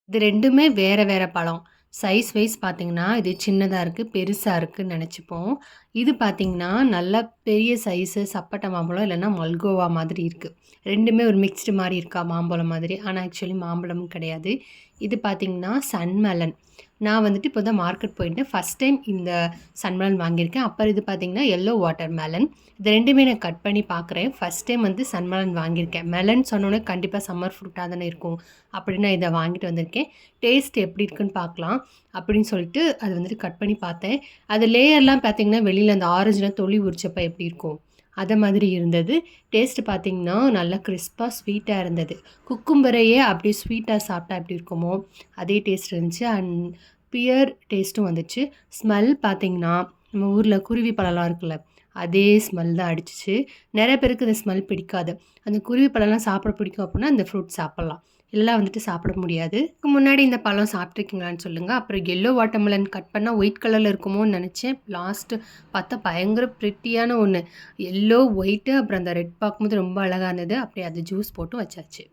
இது 2மே வேற வேற பழம். சைஸ் வைஸ் பார்த்தீங்கன்னா, இது சின்னதா இருக்கு, பெருசா இருக்குன்னு நெனச்சுப்போம். இது பார்த்தீங்கன்னா, நல்லா பெரிய சைஸு சப்போட்டா மாம்பழம் இல்லன்னா மல்கோவா மாதிரி இருக்கு. 2மே ஒரு மிக்ஸ்டு மாரி இருக்கா மாம்பழம் மாதிரி. ஆனா ஆக்சுவலி மாம்பழமும் கிடையாது. இது பார்த்தீங்கன்னா, சன்மெலன். நான் வந்துட்டு இப்போ தான் மார்க்கெட் போயிட்டு ஃபர்ஸ்ட் டைம் இந்த சன்மெலன் வாங்கியிருக்கேன். அப்புறம் இது பார்த்தீங்கன்னா, எல்லோ வாட்டர் மெலன். இது 2மே நான் கட் பண்ணி பார்க்குறேன். ஃபர்ஸ்ட் டைம் வந்து சன்மெலன் வாங்கியிருக்கேன். மெலன் சொன்னோனே கண்டிப்பா சம்மர் ஃப்ரூட்டா தானே இருக்கும். அப்படின்னு நான் இத வாங்கிட்டு வந்திருக்கேன். டேஸ்ட் எப்படி இருக்குன்னு பார்க்கலாம். அப்படின்னு சொல்லிட்டு அத வந்துட்டு கட் பண்ணி பார்த்தேன். அது லேயர்லாம் பார்த்தீங்கன்னா, வெளியில அந்த ஆரஞ்சுலாம் தொலி உரிச்சப்ப எப்படி இருக்கும்? அத மாதிரி இருந்தது. டேஸ்ட் பார்த்தீங்கன்னா, நல்லா கிறிஸ்பா ஸ்வீட்டா இருந்தது. குக்கும்பரையே அப்படியே ஸ்வீட்டா சாப்பிட்டா எப்படி இருக்குமோ, அதே டேஸ்ட் இருந்துச்சு. அண்ட் பியர் டேஸ்ட்டும் வந்துச்சு. ஸ்மெல் பார்த்தீங்கன்னா, நம்ம ஊர்ல குருவி பழம்லாம் இருக்குல்ல, அதே ஸ்மெல் தான் அடிச்சுச்சு. நெறைய பேருக்கு இந்த ஸ்மெல் பிடிக்காது. அந்த குருவி பழம்லாம் சாப்பிட பிடிக்கும் அப்புட்னா, இந்த ஃப்ரூட் சாப்பிடலாம். இல்லனா வந்துட்டு சாப்பிட முடியாது. இதுக்கு முன்னாடி இந்த பழம் சாப்பிட்டுருக்கீங்களான்னு சொல்லுங்க. அப்புறம் எல்லோ வாட்டர்மெலன் கட் பண்ணா ஒயிட் கலர்ல இருக்குமோன்னு நெனச்சேன். லாஸ்ட்டு பார்த்தா பயங்கர பிரிட்டியான ஒண்ணு. எல்லோ, ஒயிட்டு அப்புறம் அந்த ரெட் பார்க்கும்போது ரொம்ப அழகா இருந்தது. அப்படியே அது ஜூஸ் போட்டு வச்சாச்சு.